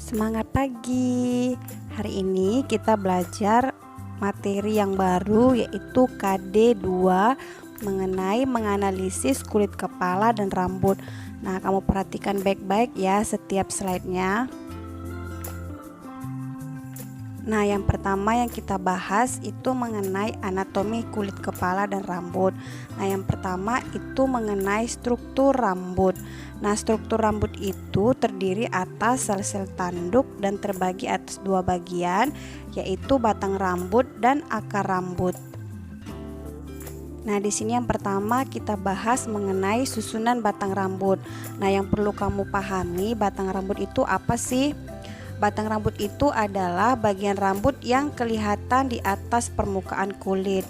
Semangat pagi. Hari ini kita belajar materi yang baru yaitu KD2 mengenai menganalisis kulit kepala dan rambut. Nah, kamu perhatikan baik-baik ya setiap slide-nya. Nah, yang pertama yang kita bahas itu mengenai anatomi kulit kepala dan rambut. Nah, yang pertama itu mengenai struktur rambut. Nah, struktur rambut itu terdiri atas sel-sel tanduk dan terbagi atas dua bagian, yaitu batang rambut dan akar rambut. Nah, di sini yang pertama kita bahas mengenai susunan batang rambut. Nah, yang perlu kamu pahami, batang rambut itu apa sih? Batang rambut itu adalah bagian rambut yang kelihatan di atas permukaan kulit.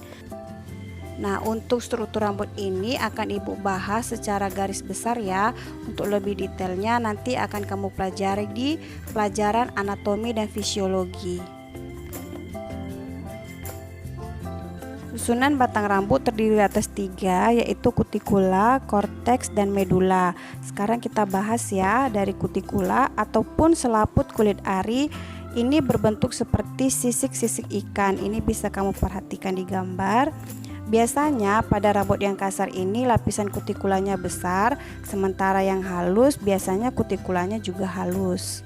Nah, untuk struktur rambut ini akan Ibu bahas secara garis besar ya. Untuk lebih detailnya nanti akan kamu pelajari di pelajaran anatomi dan fisiologi. Susunan batang rambut terdiri atas tiga, yaitu kutikula, korteks, dan medula. Sekarang kita bahas ya dari kutikula ataupun selaput kulit ari. Ini berbentuk seperti sisik-sisik ikan. Ini bisa kamu perhatikan di gambar. Biasanya pada rambut yang kasar ini lapisan kutikulanya besar, sementara yang halus biasanya kutikulanya juga halus.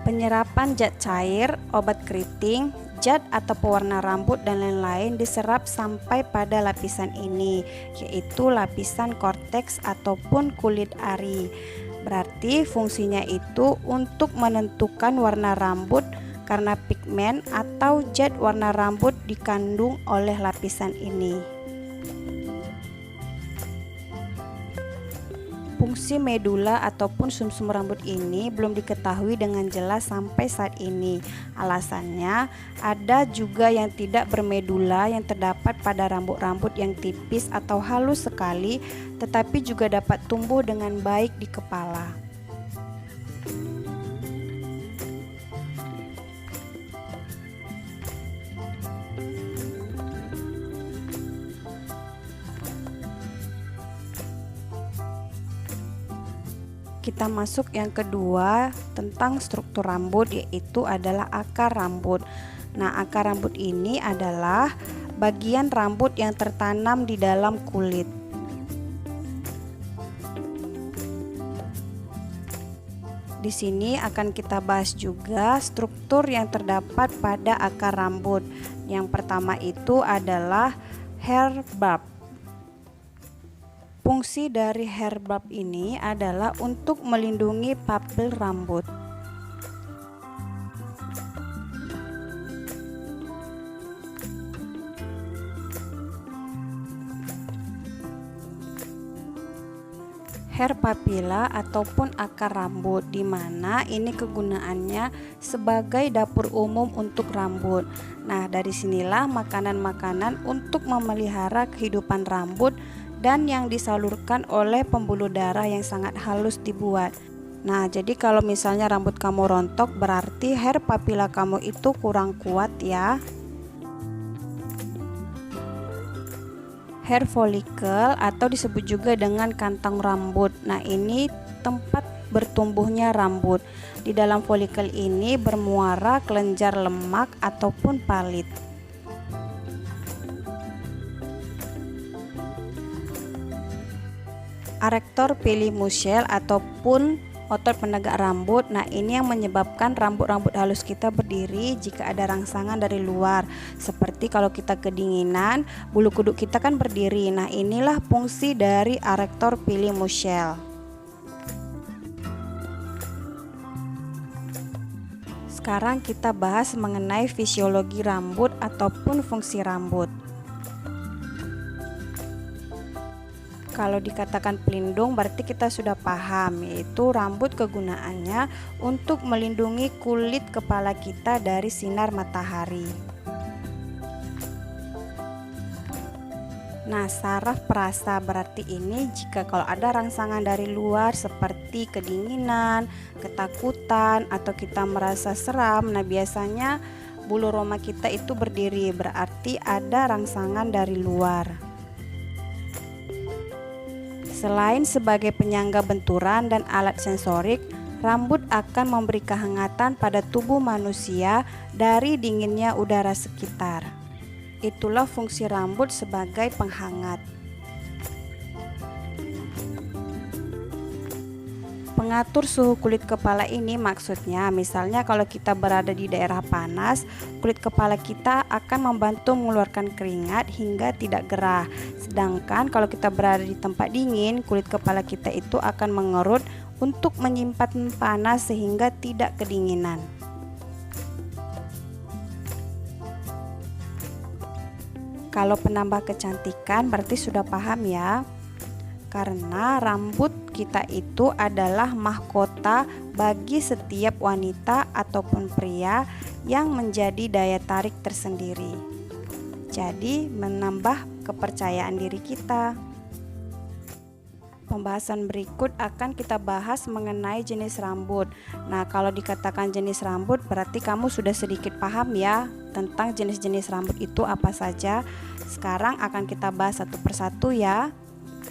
Penyerapan zat cair, obat keriting, zat atau pewarna rambut dan lain-lain diserap sampai pada lapisan ini, yaitu lapisan korteks ataupun kulit ari. Berarti fungsinya itu untuk menentukan warna rambut karena pigmen atau zat warna rambut dikandung oleh lapisan ini. Fungsi medula ataupun sumsum rambut ini belum diketahui dengan jelas sampai saat ini. Alasannya, ada juga yang tidak bermedula yang terdapat pada rambut-rambut yang tipis atau halus sekali, tetapi juga dapat tumbuh dengan baik di kepala. Kita masuk yang kedua tentang struktur rambut, yaitu adalah akar rambut. Nah, akar rambut ini adalah bagian rambut yang tertanam di dalam kulit. Di sini akan kita bahas juga struktur yang terdapat pada akar rambut. Yang pertama itu adalah hair bulb. Fungsi dari hair bulb ini adalah untuk melindungi papil rambut. Hair papilla ataupun akar rambut, di mana ini kegunaannya sebagai dapur umum untuk rambut. Nah, dari sinilah makanan-makanan untuk memelihara kehidupan rambut dan yang disalurkan oleh pembuluh darah yang sangat halus dibuat. Nah, jadi kalau misalnya rambut kamu rontok, berarti hair papilla kamu itu kurang kuat ya. Hair follicle atau disebut juga dengan kantong rambut. Nah, ini tempat bertumbuhnya rambut. Di dalam folikel ini bermuara kelenjar lemak ataupun palit. Arector pili muscle ataupun otot penegak rambut. Nah, ini yang menyebabkan rambut-rambut halus kita berdiri jika ada rangsangan dari luar. Seperti kalau kita kedinginan, bulu kuduk kita kan berdiri. Nah, inilah fungsi dari arector pili muscle. Sekarang kita bahas mengenai fisiologi rambut ataupun fungsi rambut. Kalau dikatakan pelindung berarti kita sudah paham, yaitu rambut kegunaannya untuk melindungi kulit kepala kita dari sinar matahari. Nah, saraf perasa berarti ini jika kalau ada rangsangan dari luar seperti kedinginan, ketakutan, atau kita merasa seram, nah biasanya bulu roma kita itu berdiri, berarti ada rangsangan dari luar. Selain sebagai penyangga benturan dan alat sensorik, rambut akan memberi kehangatan pada tubuh manusia dari dinginnya udara sekitar. Itulah fungsi rambut sebagai penghangat. Pengatur suhu kulit kepala ini maksudnya misalnya kalau kita berada di daerah panas, kulit kepala kita akan membantu mengeluarkan keringat hingga tidak gerah. Sedangkan kalau kita berada di tempat dingin, kulit kepala kita itu akan mengerut untuk menyimpan panas sehingga tidak kedinginan. Kalau penambah kecantikan berarti sudah paham ya. Karena rambut kita itu adalah mahkota bagi setiap wanita ataupun pria yang menjadi daya tarik tersendiri. Jadi menambah kepercayaan diri kita. Pembahasan berikut akan kita bahas mengenai jenis rambut. Nah, kalau dikatakan jenis rambut berarti kamu sudah sedikit paham ya tentang jenis-jenis rambut itu apa saja. Sekarang akan kita bahas satu persatu ya.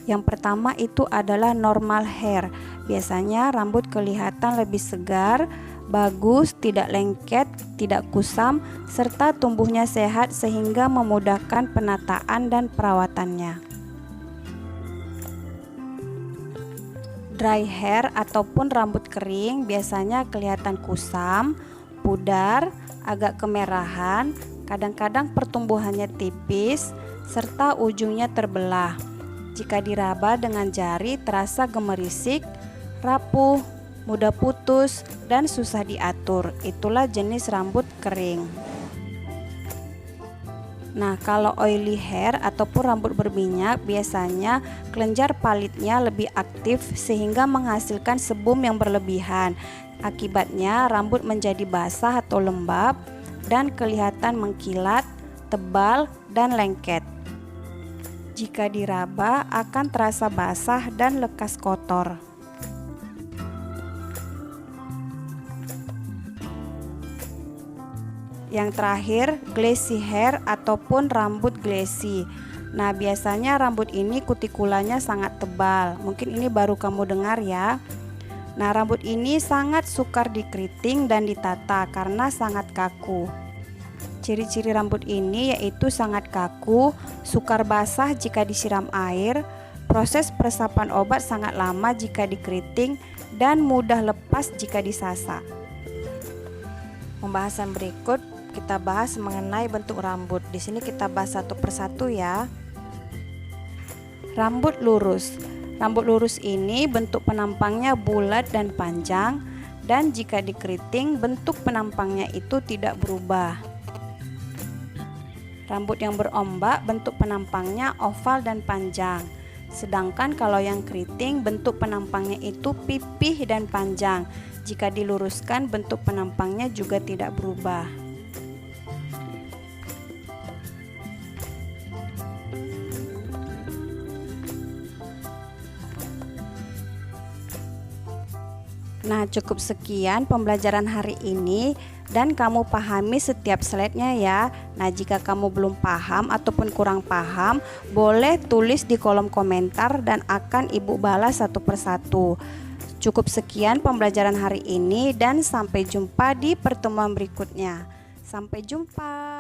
Yang pertama itu adalah normal hair. Biasanya rambut kelihatan lebih segar, bagus, tidak lengket, tidak kusam, serta tumbuhnya sehat sehingga memudahkan penataan dan perawatannya. Dry hair ataupun rambut kering biasanya kelihatan kusam, pudar, agak kemerahan, kadang-kadang pertumbuhannya tipis, serta ujungnya terbelah. Jika diraba dengan jari terasa gemerisik, rapuh, mudah putus, dan susah diatur. Itulah jenis rambut kering. Nah, kalau oily hair ataupun rambut berminyak, biasanya kelenjar palitnya lebih aktif sehingga menghasilkan sebum yang berlebihan. Akibatnya rambut menjadi basah atau lembab dan kelihatan mengkilat, tebal, dan lengket. Jika diraba akan terasa basah dan lekas kotor. Yang terakhir, glassy hair ataupun rambut glassy. Nah, biasanya rambut ini kutikulanya sangat tebal. Mungkin ini baru kamu dengar ya. Nah, rambut ini sangat sukar dikeriting dan ditata karena sangat kaku. Ciri-ciri rambut ini yaitu sangat kaku, sukar basah jika disiram air, proses peresapan obat sangat lama jika dikeriting, dan mudah lepas jika disasa. Pembahasan berikut kita bahas mengenai bentuk rambut. Di sini kita bahas satu persatu ya. Rambut lurus. Rambut lurus ini bentuk penampangnya bulat dan panjang, dan jika dikeriting bentuk penampangnya itu tidak berubah. Rambut yang berombak bentuk penampangnya oval dan panjang. Sedangkan kalau yang keriting bentuk penampangnya itu pipih dan panjang. Jika diluruskan bentuk penampangnya juga tidak berubah. Nah, cukup sekian pembelajaran hari ini dan kamu pahami setiap slide-nya ya. Nah, jika kamu belum paham ataupun kurang paham, boleh tulis di kolom komentar dan akan Ibu balas satu persatu. Cukup sekian pembelajaran hari ini dan sampai jumpa di pertemuan berikutnya. Sampai jumpa.